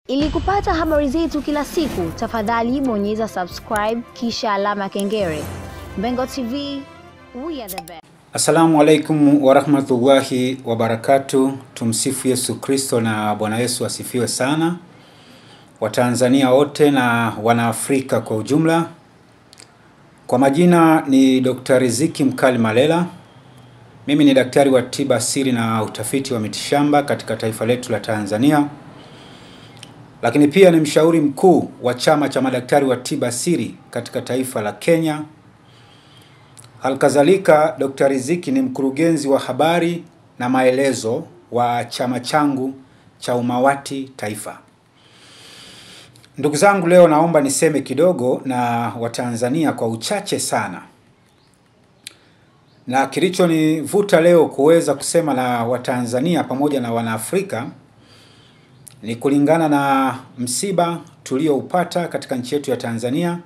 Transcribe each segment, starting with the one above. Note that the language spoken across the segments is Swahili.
Ili kupata habari zetu kila siku, tafadhali bonyeza subscribe kisha alama ya kengele. Mbengo TV, we are the best. Assalamu alaikum wa rahmatullahi wa barakatuh. Tumsifu Yesu Kristo na Bwana Yesu asifiwe sana. Watanzania wote na Wanaafrika kwa ujumla. Kwa majina ni Dr. Riziki Mkali Malela. Mimi ni daktari wa tiba asili na utafiti wa mitishamba katika taifa letu la Tanzania. Lakini pia ni mshauri mkuu wa chama cha madaktari wa tiba asili katika taifa la Kenya. Halikadhalika Dr. Riziki ni mkurugenzi wa habari na maelezo wa chama changu cha Umawati Taifa. Ndugu zangu, leo naomba niseme kidogo na Watanzania kwa uchache sana. Na kilichonivuta leo kuweza kusema na Watanzania pamoja na Wanaafrika ni kulingana na msiba tulioupata katika nchi yetu ya Tanzania.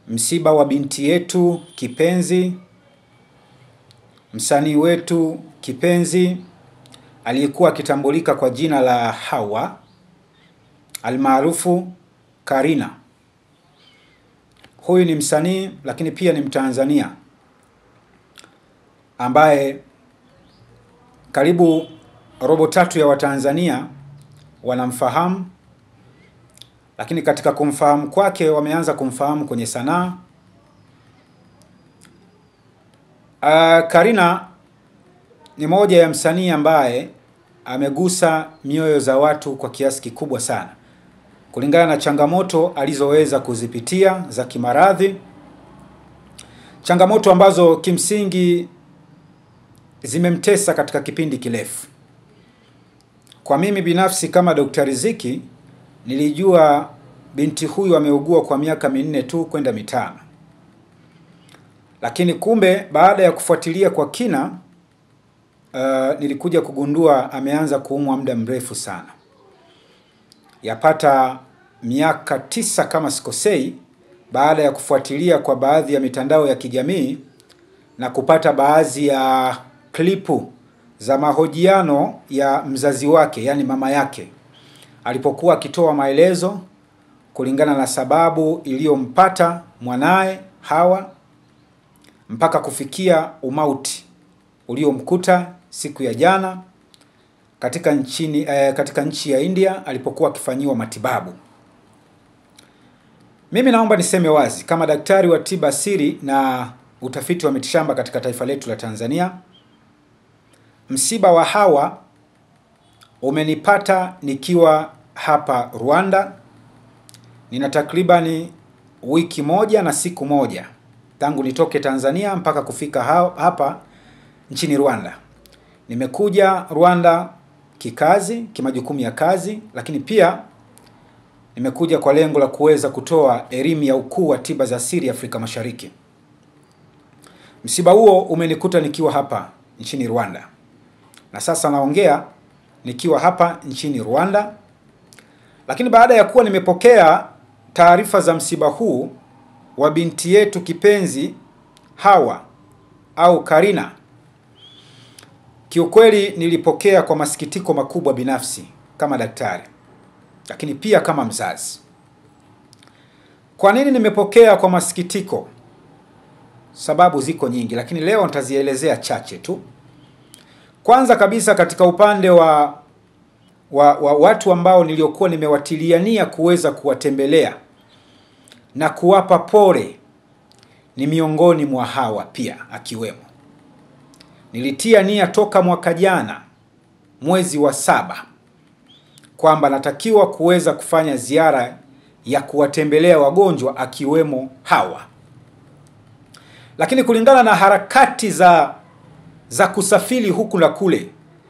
Msiba wa binti yetu kipenzi, msanii wetu kipenzi aliyekuwa akitambulika kwa jina la Hawa almaarufu Karina. Huyu ni msanii lakini pia ni Mtanzania ambaye karibu robo tatu ya Watanzania wanamfahamu, lakini katika kumfahamu kwake wameanza kumfahamu kwenye sanaa. Karina ni moja ya msanii ambaye amegusa mioyo za watu kwa kiasi kikubwa sana, kulingana na changamoto alizoweza kuzipitia za kimaradhi, changamoto ambazo kimsingi zimemtesa katika kipindi kirefu. Kwa mimi binafsi kama Dr. Riziki nilijua binti huyu ameugua kwa miaka 4 tu kwenda 5. Lakini kumbe baada ya kufuatilia kwa kina nilikuja kugundua ameanza kuumwa muda mrefu sana. Yapata miaka 9 kama sikosei, baada ya kufuatilia kwa baadhi ya mitandao ya kijamii na kupata baadhi ya klipu za mahojiano ya mzazi wake, yani mama yake, alipokuwa akitoa maelezo kulingana na sababu iliyompata mwanae Hawa mpaka kufikia umauti uliomkuta siku ya jana katika nchi ya India alipokuwa akifanyiwa matibabu. Mimi naomba niseme wazi kama daktari wa tiba asili na utafiti wa mitishamba katika taifa letu la Tanzania, msiba wa Hawa umenipata nikiwa hapa Rwanda. Nina takribani wiki moja na siku moja tangu nitoke Tanzania mpaka kufika hapa nchini Rwanda. Nimekuja Rwanda kikazi, kimajukumu ya kazi, lakini pia nimekuja kwa lengo la kuweza kutoa elimu ya ukuu wa tiba za asili Afrika Mashariki. Msiba huo umenikuta nikiwa hapa nchini Rwanda. Na sasa naongea nikiwa hapa nchini Rwanda. Lakini baada ya kuwa nimepokea taarifa za msiba huu wa binti yetu kipenzi Hawa au Karina, kiukweli nilipokea kwa masikitiko makubwa binafsi kama daktari, lakini pia kama mzazi. Kwa nini nimepokea kwa masikitiko? Sababu ziko nyingi, lakini leo nitazielezea chache tu. Kwanza kabisa, katika upande wa watu ambao niliokuwa nimewatiliania kuweza kuwatembelea na kuwapa pole, ni miongoni mwa Hawa pia akiwemo. Nilitia nia toka mwaka jana mwezi wa 7 kwamba natakiwa kuweza kufanya ziara ya kuwatembelea wagonjwa akiwemo Hawa. Lakini kulingana na harakati za kusafiri huku na kule,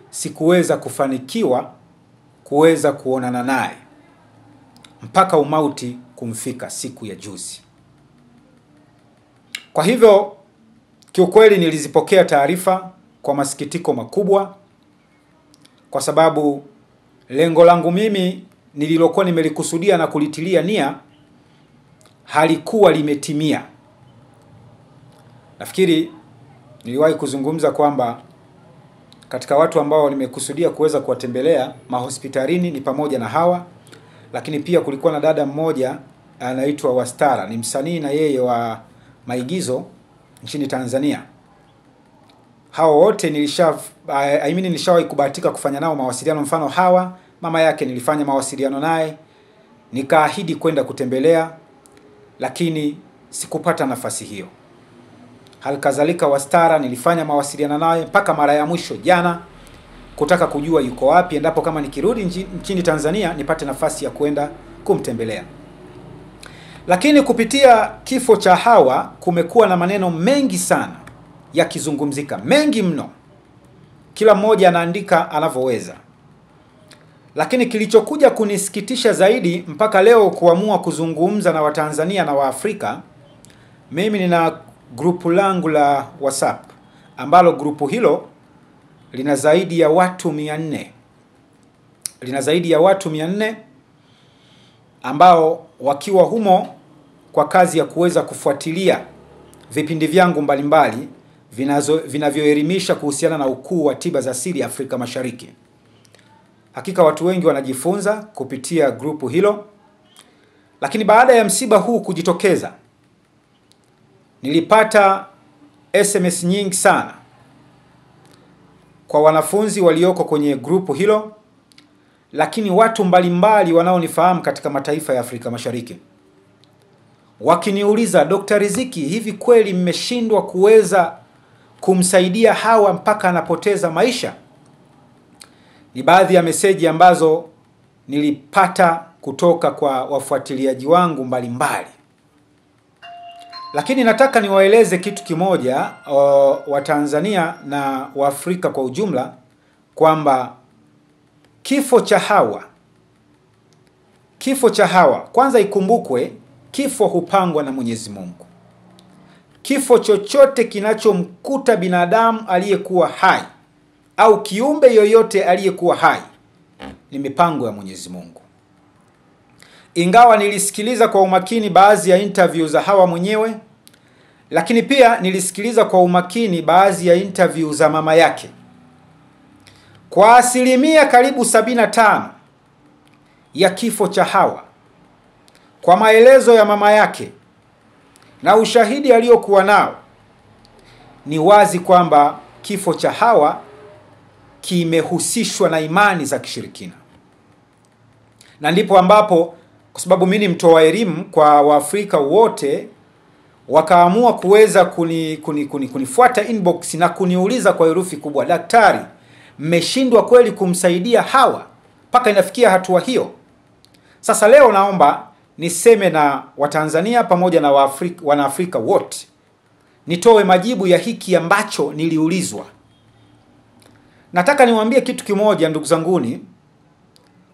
sikuweza kufanikiwa kuweza kuonana naye mpaka umauti kumfika siku ya juzi. Kwa hivyo kiukweli nilizipokea taarifa kwa masikitiko makubwa, kwa sababu lengo langu mimi nililokuwa nimelikusudia na kulitilia nia halikuwa limetimia. Nafikiri niliwahi kuzungumza kwamba Katika watu ambao nimekusudia kuweza kuwatembelea mahospitalini ni pamoja na hawa, lakini pia kulikuwa na dada mmoja anaitwa Wastara, ni msanii na yeye wa maigizo nchini Tanzania. Hao wote nilishawahi kubahatika kufanya nao mawasiliano. Mfano hawa, mama yake nilifanya mawasiliano naye, nikaahidi kwenda kutembelea, lakini sikupata nafasi hiyo. Halikadhalika Wastara nilifanya mawasiliano naye mpaka mara ya mwisho jana, kutaka kujua yuko wapi, endapo kama nikirudi nchini Tanzania nipate nafasi ya kwenda kumtembelea. Lakini kupitia kifo cha Hawa kumekuwa na maneno mengi sana yakizungumzika, mengi mno. Kila mmoja anaandika anavyoweza. Lakini kilichokuja kunisikitisha zaidi mpaka leo kuamua kuzungumza na Watanzania na Waafrika, mimi nina grupu langu la WhatsApp ambalo grupu hilo lina zaidi ya watu 400. Lina zaidi ya watu 400 ambao wakiwa humo kwa kazi ya kuweza kufuatilia vipindi vyangu mbalimbali vinavyoelimisha kuhusiana na ukuu wa tiba za asili Afrika Mashariki. Hakika watu wengi wanajifunza kupitia grupu hilo. Lakini baada ya msiba huu kujitokeza, nilipata SMS nyingi sana kwa wanafunzi walioko kwenye grupu hilo, lakini watu mbalimbali wanaonifahamu katika mataifa ya Afrika Mashariki, wakiniuliza, Dr. Riziki, hivi kweli mmeshindwa kuweza kumsaidia Hawa mpaka anapoteza maisha? Ni baadhi ya meseji ambazo nilipata kutoka kwa wafuatiliaji wangu mbalimbali. Lakini nataka niwaeleze kitu kimoja wa Tanzania na Waafrika kwa ujumla, kwamba kifo cha Hawa, kwanza ikumbukwe, kifo hupangwa na Mwenyezi Mungu. Kifo chochote kinachomkuta binadamu aliyekuwa hai au kiumbe yoyote aliyekuwa hai ni mipango ya Mwenyezi Mungu. Ingawa nilisikiliza kwa umakini baadhi ya interview za Hawa mwenyewe, lakini pia nilisikiliza kwa umakini baadhi ya interview za mama yake. Kwa asilimia karibu 75 ya kifo cha Hawa, kwa maelezo ya mama yake na ushahidi aliyokuwa nao, ni wazi kwamba kifo cha Hawa kimehusishwa na imani za kishirikina. Na ndipo ambapo, kwa sababu mimi ni mtoa elimu kwa Waafrika wote, wakaamua kuweza kunifuata inbox na kuniuliza kwa herufi kubwa, daktari, mmeshindwa kweli kumsaidia Hawa mpaka inafikia hatua hiyo? Sasa leo naomba niseme na Watanzania pamoja na Wanaafrika wote, nitoe majibu ya hiki ambacho niliulizwa. Nataka niwaambie kitu kimoja, ndugu zanguni,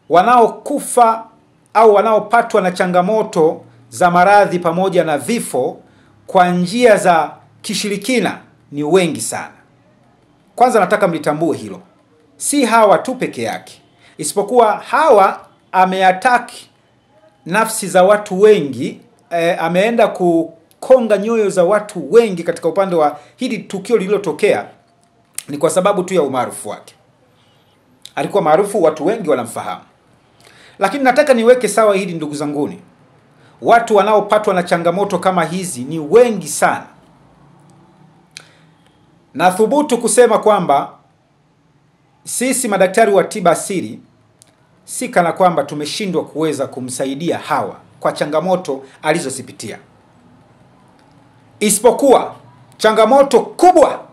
wanaokufa au wanaopatwa na changamoto za maradhi pamoja na vifo kwa njia za kishirikina ni wengi sana. Kwanza nataka mlitambue hilo. Si Hawa tu peke yake, isipokuwa Hawa ameataki nafsi za watu wengi, ameenda kukonga nyoyo za watu wengi katika upande wa hili tukio lililotokea. Ni kwa sababu tu ya umaarufu wake. Alikuwa maarufu, watu wengi wanamfahamu. Lakini nataka niweke sawa hili, ndugu zanguni. Watu wanaopatwa na changamoto kama hizi ni wengi sana. Nathubutu kusema kwamba sisi madaktari wa tiba asili si kana kwamba tumeshindwa kuweza kumsaidia Hawa kwa changamoto alizozipitia. Isipokuwa changamoto kubwa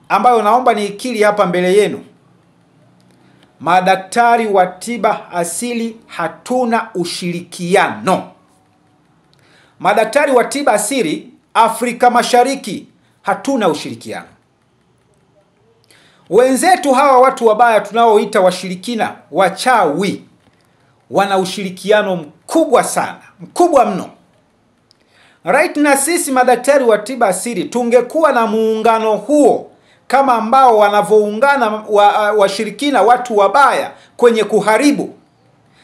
ambayo naomba niikiri hapa mbele yenu, madaktari wa tiba asili hatuna ushirikiano. Madaktari wa tiba asili Afrika Mashariki hatuna ushirikiano. Wenzetu hawa watu wabaya tunaoita washirikina, wachawi, wana ushirikiano mkubwa sana, mkubwa mno. Right, na sisi madaktari wa tiba asili tungekuwa na muungano huo kama ambao wanavoungana washirikina, watu wabaya kwenye kuharibu,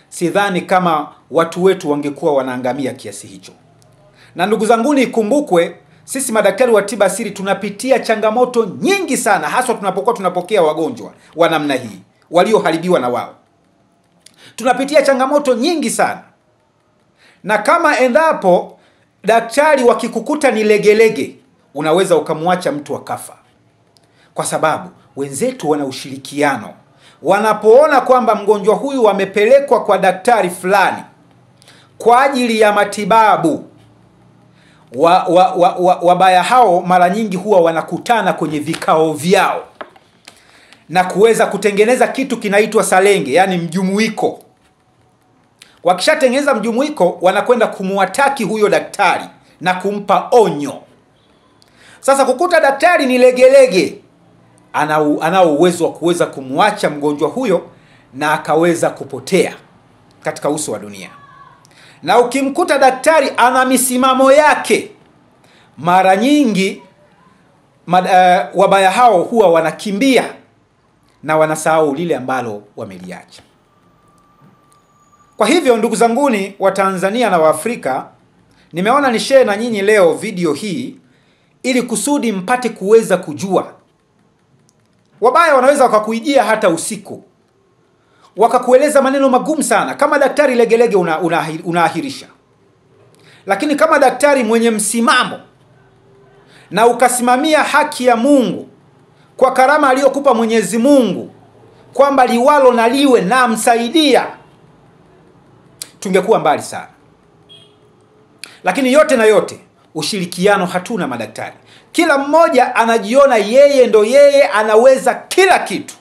sidhani kama watu wetu wangekuwa wanaangamia kiasi hicho. Na ndugu zanguni, ikumbukwe, sisi madaktari wa tiba asili tunapitia changamoto nyingi sana, hasa tunapokuwa tunapokea wagonjwa wa namna hii walioharibiwa na wao. Tunapitia changamoto nyingi sana. Na kama endapo daktari wakikukuta ni legelege, unaweza ukamwacha mtu akafa. Kwa sababu wenzetu wana ushirikiano. Wanapoona kwamba mgonjwa huyu amepelekwa kwa daktari fulani kwa ajili ya matibabu, wabaya hao mara nyingi huwa wanakutana kwenye vikao vyao na kuweza kutengeneza kitu kinaitwa salenge, yani mjumuiko. Wakishatengeneza mjumuiko, wanakwenda kumwataki huyo daktari na kumpa onyo. Sasa kukuta daktari ni legelege, anao uwezo wa kuweza kumwacha mgonjwa huyo na akaweza kupotea katika uso wa dunia. Na ukimkuta daktari ana misimamo yake, mara nyingi wabaya hao huwa wanakimbia na wanasahau lile ambalo wameliacha. Kwa hivyo ndugu zanguni wa Tanzania na wa Afrika, nimeona ni share na nyinyi leo video hii ili kusudi mpate kuweza kujua. Wabaya wanaweza wakakuijia hata usiku, wakakueleza maneno magumu sana. Kama daktari legelege unaahirisha. Lakini kama daktari mwenye msimamo na ukasimamia haki ya Mungu kwa karama aliyokupa Mwenyezi Mungu, kwamba liwalo na liwe na msaidia, tungekuwa mbali sana. Lakini yote na yote, ushirikiano hatuna madaktari. Kila mmoja anajiona yeye ndo yeye anaweza kila kitu.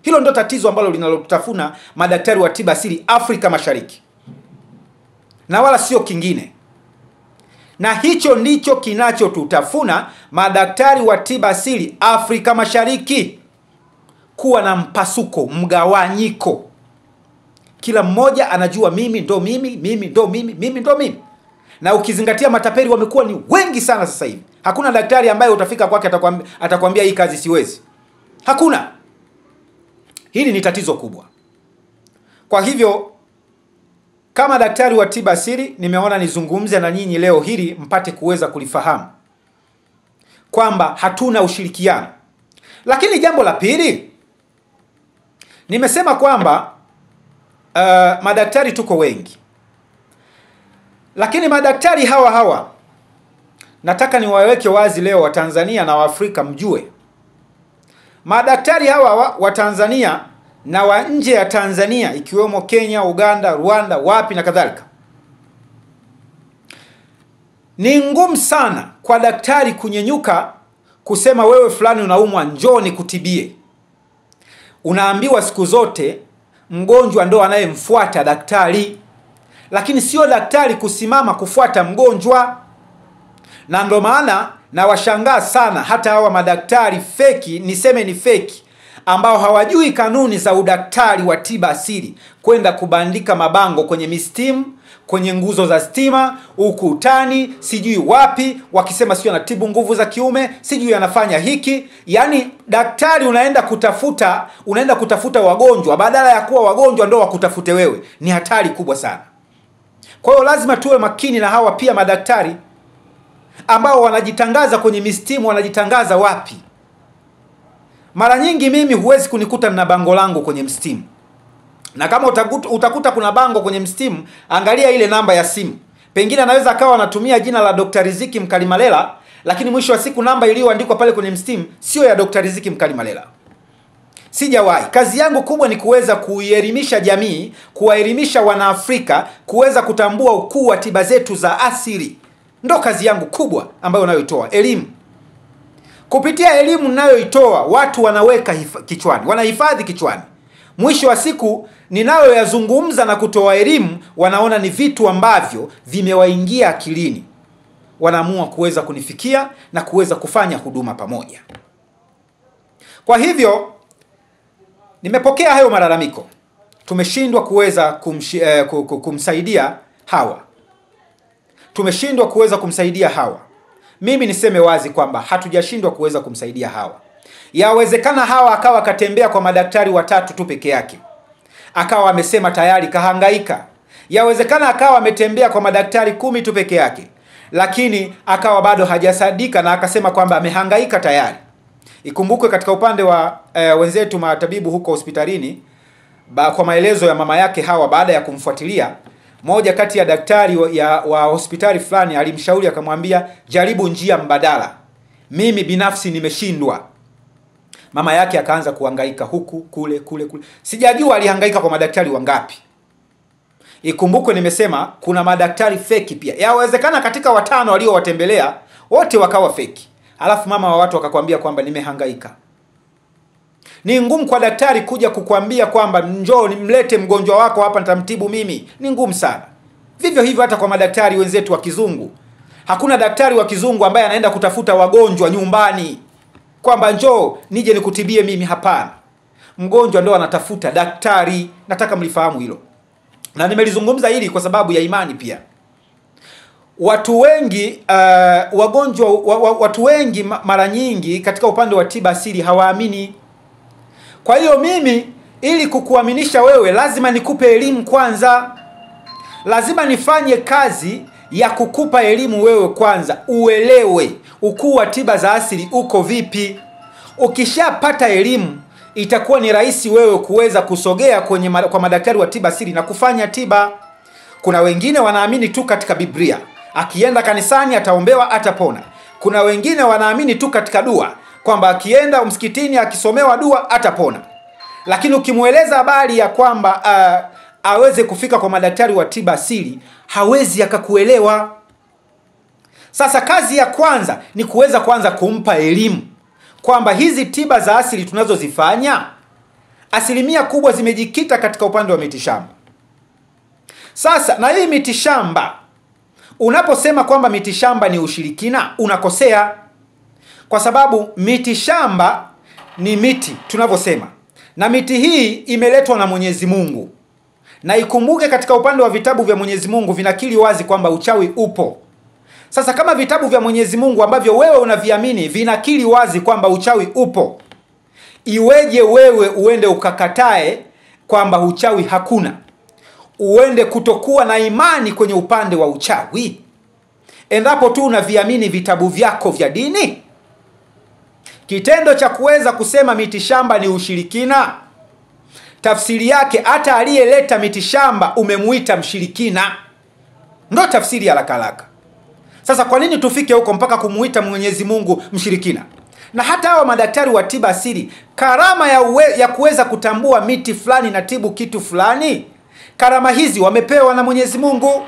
Hilo ndo tatizo ambalo linalotafuna madaktari wa tiba asili Afrika Mashariki, na wala sio kingine. Na hicho ndicho kinachotutafuna madaktari wa tiba asili Afrika Mashariki, kuwa na mpasuko, mgawanyiko. Kila mmoja anajua mimi ndo mimi, mimi ndo mimi, mimi ndo mimi. Na ukizingatia matapeli wamekuwa ni wengi sana sasa hivi. Hakuna daktari ambaye utafika kwake atakwambia hii kazi siwezi. Hakuna. Hili ni tatizo kubwa. Kwa hivyo kama daktari wa tiba asili, nimeona nizungumze na nyinyi leo hili mpate kuweza kulifahamu kwamba hatuna ushirikiano. Lakini jambo la pili, nimesema kwamba madaktari tuko wengi. Lakini madaktari hawa nataka niwaweke wazi leo wa Tanzania na wa Afrika mjue. Madaktari hawa wa Tanzania na wa nje ya Tanzania, ikiwemo Kenya, Uganda, Rwanda, wapi na kadhalika, ni ngumu sana kwa daktari kunyenyuka kusema wewe fulani unaumwa, njoo nikutibie. Unaambiwa siku zote mgonjwa ndo anayemfuata daktari, lakini sio daktari kusimama kufuata mgonjwa. Na ndo maana na washangaa sana hata hawa madaktari feki, niseme ni feki, ambao hawajui kanuni za udaktari wa tiba asili, kwenda kubandika mabango kwenye mistimu, kwenye nguzo za stima, ukutani, sijui wapi, wakisema sio anatibu nguvu za kiume, sijui anafanya hiki. Yani daktari unaenda kutafuta wagonjwa badala ya kuwa wagonjwa ndo wakutafute wewe. Ni hatari kubwa sana. Kwa hiyo lazima tuwe makini na hawa pia madaktari ambao wanajitangaza kwenye mistimu. Wanajitangaza wapi? Mara nyingi mimi huwezi kunikuta na bango langu kwenye mstimu. Na kama utakuta kuna bango kwenye mstimu, angalia ile namba ya simu. Pengine anaweza akawa anatumia jina la Dr. Riziki Mkalimalela, lakini mwisho wa siku namba iliyoandikwa pale kwenye mstimu sio ya Dr. Riziki Mkalimalela. Sijawahi. Kazi yangu kubwa ni kuweza kuielimisha jamii, kuwaelimisha wanaafrika, kuweza kutambua ukuu wa tiba zetu za asili. Ndo kazi yangu kubwa ambayo nayoitoa, elimu. Kupitia elimu ninayoitoa, watu wanaweka kichwani, wanahifadhi kichwani. Mwisho wa siku ninayoyazungumza na kutoa elimu, wanaona ni vitu ambavyo vimewaingia akilini. Wanaamua kuweza kunifikia na kuweza kufanya huduma pamoja. Kwa hivyo nimepokea hayo malalamiko. Tumeshindwa kuweza kumsaidia hawa. Tumeshindwa kuweza kumsaidia hawa. Mimi niseme wazi kwamba hatujashindwa kuweza kumsaidia hawa. Yawezekana hawa akawa katembea kwa madaktari 3 tu peke yake, akawa amesema tayari kahangaika. Yawezekana akawa ametembea kwa madaktari 10 tu peke yake, lakini akawa bado hajasadika na akasema kwamba amehangaika tayari. Ikumbukwe katika upande wa wenzetu matabibu huko hospitalini, kwa maelezo ya mama yake Hawa, baada ya kumfuatilia, moja kati ya daktari wa hospitali fulani alimshauri akamwambia, jaribu njia mbadala, mimi binafsi nimeshindwa. Mama yake akaanza kuhangaika huku kule. Sijajua alihangaika kwa madaktari wangapi. Ikumbukwe nimesema kuna madaktari feki pia. Yawezekana katika 5 waliowatembelea wote wakawa feki. Alafu mama wa watu akakwambia kwamba nimehangaika. Ni ngumu kwa daktari kuja kukwambia kwamba njoo nimlete mgonjwa wako hapa nitamtibu mimi. Ni ngumu sana. Vivyo hivyo hata kwa madaktari wenzetu wa kizungu. Hakuna daktari wa kizungu ambaye anaenda kutafuta wagonjwa nyumbani kwamba njoo nije nikutibie mimi, hapana. Mgonjwa ndio anatafuta daktari. Nataka mlifahamu hilo. Na nimelizungumza hili kwa sababu ya imani pia. Watu wengi watu wengi mara nyingi katika upande wa tiba asili hawaamini. Kwa hiyo mimi ili kukuaminisha wewe lazima nikupe elimu kwanza. Lazima nifanye kazi ya kukupa elimu wewe kwanza, uelewe ukuu wa tiba za asili uko vipi. Ukishapata elimu itakuwa ni rahisi wewe kuweza kusogea kwa madaktari wa tiba asili na kufanya tiba. Kuna wengine wanaamini tu katika Biblia, akienda kanisani ataombewa atapona. Kuna wengine wanaamini tu katika dua, kwamba akienda msikitini akisomewa dua atapona. Lakini ukimueleza habari ya kwamba aweze kufika kwa madaktari wa tiba asili, hawezi akakuelewa. Sasa kazi ya kwanza ni kuweza kwanza kumpa elimu kwamba hizi tiba za asili tunazozifanya asilimia kubwa zimejikita katika upande wa mitishamba. Sasa na hii mitishamba, unaposema kwamba mitishamba ni ushirikina, unakosea. Kwa sababu mitishamba ni miti tunavyosema, na miti hii imeletwa na Mwenyezi Mungu. Na ikumbuke katika upande wa vitabu vya Mwenyezi Mungu vinakiri wazi kwamba uchawi upo. Sasa kama vitabu vya Mwenyezi Mungu ambavyo wewe unaviamini vinakiri wazi kwamba uchawi upo, iweje wewe uende ukakatae kwamba uchawi hakuna? Uende kutokuwa na imani kwenye upande wa uchawi endapo tu unaviamini vitabu vyako vya dini? Kitendo cha kuweza kusema mitishamba ni ushirikina, tafsiri yake hata aliyeleta mitishamba umemuita mshirikina. Ndio tafsiri ya haraka. Sasa kwa nini tufike huko mpaka kumuita Mwenyezi Mungu mshirikina? Na hata hao madaktari wa tiba asili, karama ya kuweza kutambua miti fulani na tibu kitu fulani, karama hizi wamepewa na Mwenyezi Mungu,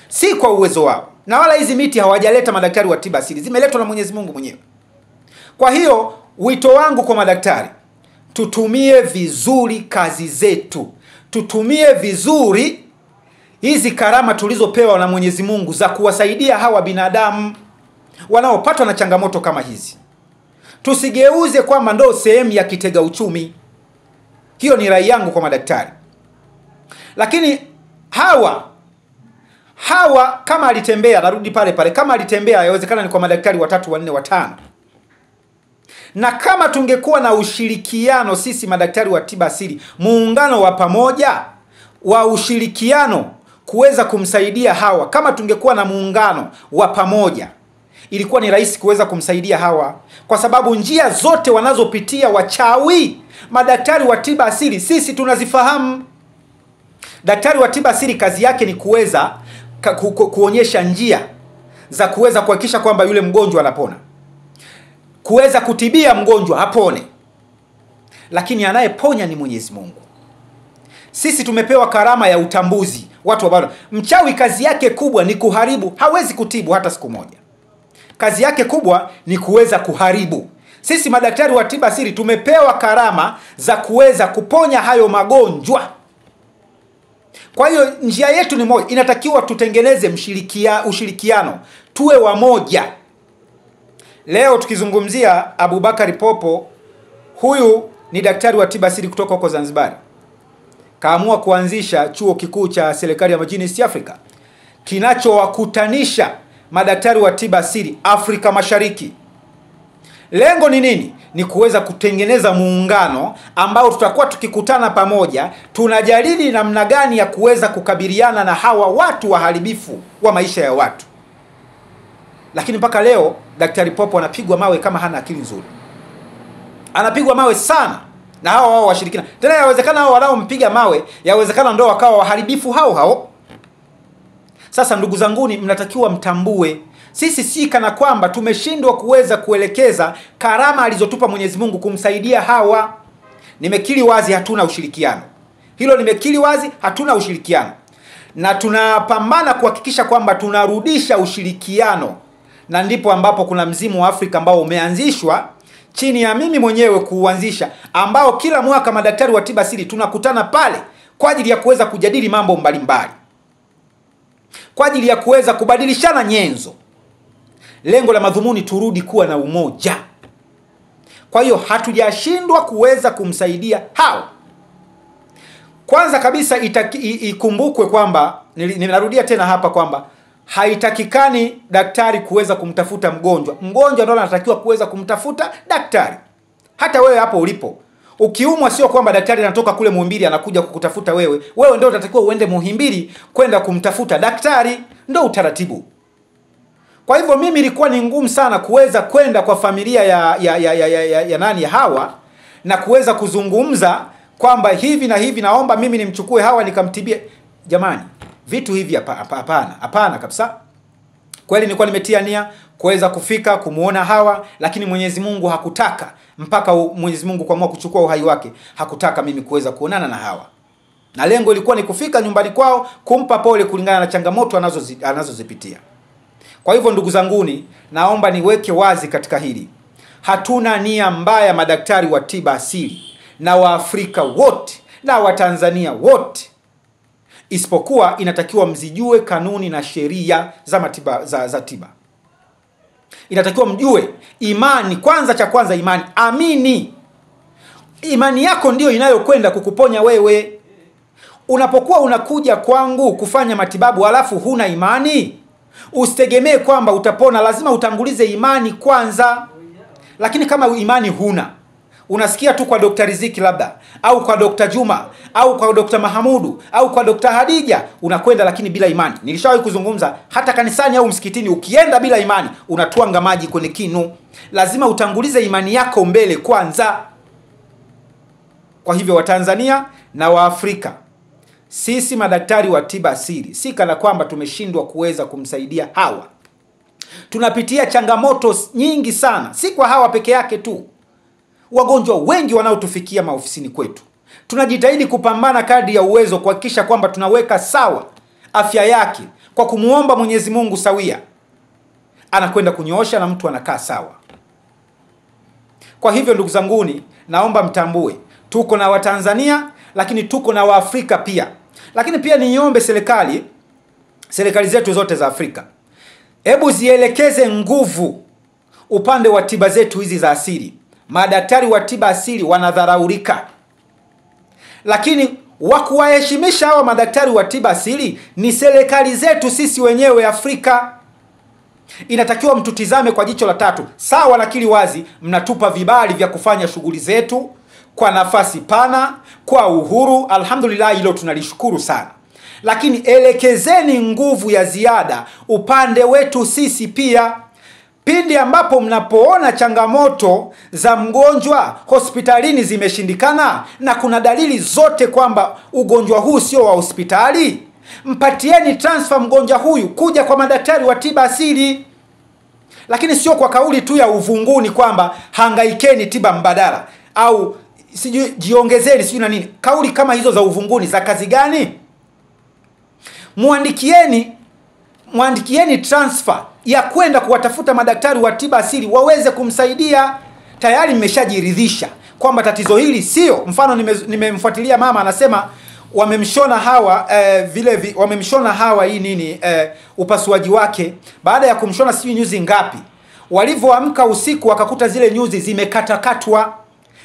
si kwa uwezo wao. Na wala hizi miti hawajaleta madaktari wa tiba asili, zimeletwa na Mwenyezi Mungu mwenyewe. Kwa hiyo wito wangu kwa madaktari, tutumie vizuri kazi zetu. Tutumie vizuri hizi karama tulizopewa na Mwenyezi Mungu za kuwasaidia hawa binadamu wanaopatwa na changamoto kama hizi. Tusigeuze kwamba ndo sehemu ya kitega uchumi. Hiyo ni rai yangu kwa madaktari. Lakini hawa kama alitembea, narudi pale, kama alitembea yawezekana ni kwa madaktari 3, 4, 5. Na kama tungekuwa na ushirikiano sisi madaktari wa tiba asili, muungano wa pamoja wa ushirikiano kuweza kumsaidia hawa, kama tungekuwa na muungano wa pamoja, ilikuwa ni rahisi kuweza kumsaidia hawa. Kwa sababu njia zote wanazopitia wachawi, madaktari wa tiba asili sisi tunazifahamu. Daktari wa tiba asili kazi yake ni kuweza kuonyesha njia za kuweza kuhakikisha kwamba yule mgonjwa anapona, kuweza kutibia mgonjwa apone. Lakini anayeponya ni Mwenyezi Mungu. Sisi tumepewa karama ya utambuzi. Watu ambao mchawi kazi yake kubwa ni kuharibu, hawezi kutibu hata siku moja. Kazi yake kubwa ni kuweza kuharibu. Sisi madaktari wa tiba asili tumepewa karama za kuweza kuponya hayo magonjwa. Kwa hiyo njia yetu ni moja, inatakiwa tutengeneze ushirikiano, tuwe wamoja. Leo tukizungumzia Abubakari Popo, huyu ni daktari wa tiba asili kutoka huko Zanzibar. Kaamua kuanzisha chuo kikuu cha serikali ya majini East Africa kinachowakutanisha madaktari wa tiba asili Afrika Mashariki. Lengo ni nini? Ni kuweza kutengeneza muungano ambao tutakuwa tukikutana pamoja, tunajadili namna gani ya kuweza kukabiliana na hawa watu waharibifu wa maisha ya watu. Lakini mpaka leo Daktari Popo anapigwa mawe kama hana akili nzuri. Anapigwa mawe sana na hao washirikina. Tena yawezekana hao wanaompiga mawe, yawezekana ndio wakawa waharibifu hao. Sasa ndugu zanguni, mnatakiwa mtambue, sisi si kana kwamba tumeshindwa kuweza kuelekeza karama alizotupa Mwenyezi Mungu kumsaidia Hawa. Nimekiri wazi hatuna ushirikiano. Hilo nimekiri wazi, hatuna ushirikiano. Na tunapambana kuhakikisha kwamba tunarudisha ushirikiano. Na ndipo ambapo kuna mzimu wa Afrika ambao umeanzishwa chini ya mimi mwenyewe kuuanzisha, ambao kila mwaka madaktari wa tiba asili tunakutana pale kwa ajili ya kuweza kujadili mambo mbalimbali, kwa ajili ya kuweza kubadilishana nyenzo. Lengo la madhumuni turudi kuwa na umoja. Kwa hiyo hatujashindwa kuweza kumsaidia Hawa. Kwanza kabisa ikumbukwe kwamba, ninarudia tena hapa kwamba haitakikani daktari kuweza kumtafuta mgonjwa. Mgonjwa ndio anatakiwa kuweza kumtafuta daktari. Hata wewe hapo ulipo, ukiumwa sio kwamba daktari anatoka kule Muhimbili anakuja kukutafuta wewe. Wewe ndio unatakiwa uende Muhimbili kwenda kumtafuta daktari, ndio utaratibu. Kwa hivyo mimi ilikuwa ni ngumu sana kuweza kwenda kwa familia ya nani Hawa na kuweza kuzungumza kwamba hivi na hivi naomba mimi nimchukue Hawa nikamtibie. Jamani, vitu hivi hapana kabisa. Kweli nilikuwa nimetia nia kuweza kufika kumuona Hawa, lakini Mwenyezi Mungu hakutaka, mpaka Mwenyezi Mungu kuamua kuchukua uhai wake, hakutaka mimi kuweza kuonana na Hawa. Na lengo ilikuwa ni kufika nyumbani kwao kumpa pole kulingana na changamoto anazozipitia. Kwa hivyo ndugu zanguni, naomba niweke wazi katika hili. Hatuna nia mbaya madaktari wa tiba asili na Waafrika wote na Watanzania wote. Isipokuwa inatakiwa mzijue kanuni na sheria za tiba. Inatakiwa mjue imani, cha kwanza imani. Amini. Imani yako ndio inayokwenda kukuponya wewe. Unapokuwa unakuja kwangu kufanya matibabu alafu huna imani, usitegemee kwamba utapona. Lazima utangulize imani kwanza. Lakini kama imani huna, unasikia tu kwa Dr. Riziki labda, au kwa Dr. Juma, au kwa Dr. Mahamudu, au kwa Dr. Hadija, unakwenda lakini bila imani. Nilishawahi kuzungumza, hata kanisani au msikitini ukienda bila imani, unatuanga maji kwenye kinu. Lazima utangulize imani yako mbele kwanza. Kwa hivyo Watanzania na Waafrika, sisi madaktari wa tiba asili si kana kwamba tumeshindwa kuweza kumsaidia Hawa. Tunapitia changamoto nyingi sana, si kwa Hawa peke yake tu. Wagonjwa wengi wanaotufikia maofisini kwetu, tunajitahidi kupambana kadri ya uwezo kuhakikisha kwamba tunaweka sawa afya yake kwa kumuomba Mwenyezi Mungu sawia. Anakwenda kunyoosha na mtu anakaa sawa. Kwa hivyo ndugu zanguni, naomba mtambue, tuko na Watanzania lakini tuko na Waafrika pia. Lakini pia niombe serikali zetu zote za Afrika, hebu zielekeze nguvu upande wa tiba zetu hizi za asili. Madaktari wa tiba asili wanadharaulika. Lakini wakuwaheshimisha hawa madaktari wa tiba asili ni serikali zetu sisi wenyewe Afrika. Inatakiwa mtutizame kwa jicho la tatu. Sawa, nakiri wazi, mnatupa vibali vya kufanya shughuli zetu kwa nafasi pana, kwa uhuru. Alhamdulillah, hilo tunalishukuru sana. Lakini elekezeni nguvu ya ziada upande wetu sisi pia. Pindi ambapo mnapoona changamoto za mgonjwa hospitalini zimeshindikana na kuna dalili zote kwamba ugonjwa huu sio wa hospitali, mpatieni transfer mgonjwa huyu kuja kwa madaktari wa tiba asili. Lakini sio kwa kauli tu ya uvunguni kwamba hangaikeni tiba mbadala au sijui jiongezeni sijui na nini. Kauli kama hizo za uvunguni za kazi gani? Muandikieni transfer ya kwenda kuwatafuta madaktari wa tiba asili waweze kumsaidia. Tayari mmeshajiridhisha kwamba tatizo hili sio. Mfano nimemfuatilia mama anasema wamemshona Hawa wamemshona Hawa hii nini upasuaji wake. Baada ya kumshona sijui nyuzi ngapi, walivyoamka usiku wakakuta zile nyuzi zimekatakatwa.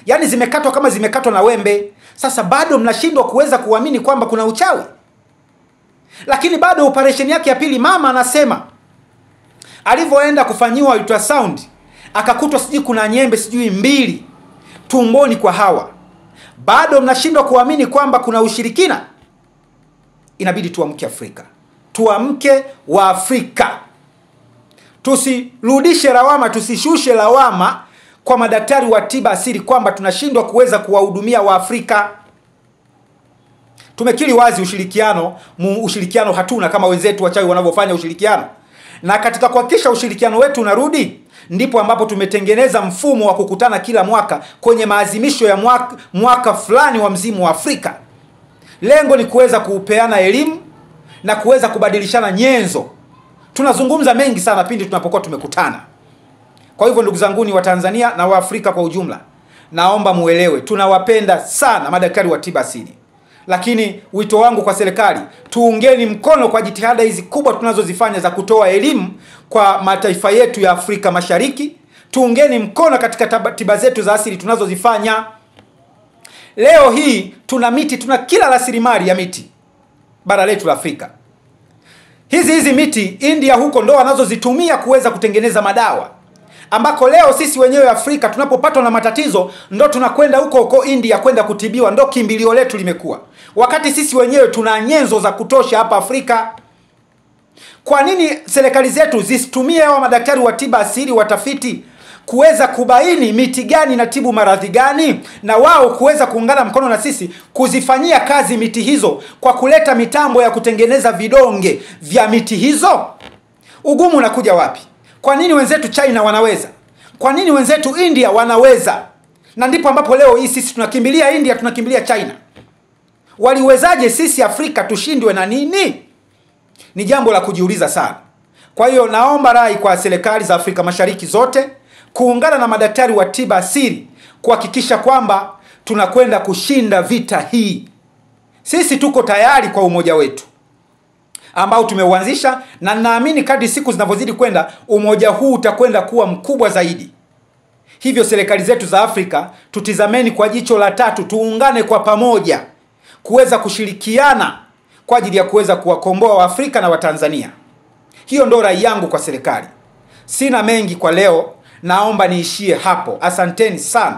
Yaani zimekatwa kama zimekatwa na wembe. Sasa bado mnashindwa kuweza kuamini kwamba kuna uchawi. Lakini bado operation yake ya pili mama anasema alivyoenda kufanyiwa ultrasound akakutwa sijui kuna nyembe sijui 2 tumboni kwa Hawa. Bado mnashindwa kuamini kwamba kuna ushirikina. Inabidi tuamke Afrika. Tuamke wa Afrika. Tusirudishe lawama, tusishushe lawama kwa madaktari wa tiba asili kwamba tunashindwa kuweza kuwahudumia Waafrika. Tumekiri wazi ushirikiano hatuna kama wenzetu wachawi wanavyofanya ushirikiano. Na katika kuhakikisha ushirikiano wetu unarudi, ndipo ambapo tumetengeneza mfumo wa kukutana kila mwaka kwenye maazimisho ya mwaka fulani wa mzimu wa Afrika. Lengo ni kuweza kupeana elimu na kuweza kubadilishana nyenzo. Tunazungumza mengi sana pindi tunapokuwa tumekutana. Kwa hivyo ndugu zanguni wa Tanzania na wa Afrika kwa ujumla, naomba muelewe tunawapenda sana madaktari wa tiba asili. Lakini wito wangu kwa serikali, tuungeni mkono kwa jitihada hizi kubwa tunazozifanya za kutoa elimu kwa mataifa yetu ya Afrika Mashariki. Tuungeni mkono katika tiba zetu za asili tunazozifanya. Leo hii tuna miti, tuna kila rasilimali ya miti bara letu la Afrika. Hizi miti India huko ndo wanazozitumia kuweza kutengeneza madawa, ambako leo sisi wenyewe Afrika tunapopatwa na matatizo ndo tunakwenda huko India kwenda kutibiwa, ndo kimbilio letu limekuwa, wakati sisi wenyewe tuna nyenzo za kutosha hapa Afrika. Kwa nini serikali zetu zisitumie hao madaktari wa tiba asili, watafiti, kuweza kubaini miti gani na tibu maradhi gani, na wao kuweza kuungana mkono na sisi kuzifanyia kazi miti hizo kwa kuleta mitambo ya kutengeneza vidonge vya miti hizo? Ugumu unakuja wapi? Kwa nini wenzetu China wanaweza? Kwa nini wenzetu India wanaweza? Na ndipo ambapo leo hii sisi tunakimbilia India, tunakimbilia China. Waliwezaje sisi Afrika tushindwe na nini? Ni jambo la kujiuliza sana. Kwa hiyo naomba rai kwa serikali za Afrika Mashariki zote kuungana na madaktari wa tiba asili kuhakikisha kwamba tunakwenda kushinda vita hii. Sisi tuko tayari kwa umoja wetu ambao tumeuanzisha, na naamini kadri siku zinavyozidi kwenda umoja huu utakwenda kuwa mkubwa zaidi. Hivyo serikali zetu za Afrika tutizameni kwa jicho la tatu, tuungane kwa pamoja kuweza kushirikiana kwa ajili ya kuweza kuwakomboa Waafrika na Watanzania. Hiyo ndo rai yangu kwa serikali. Sina mengi kwa leo, naomba niishie hapo. Asanteni sana.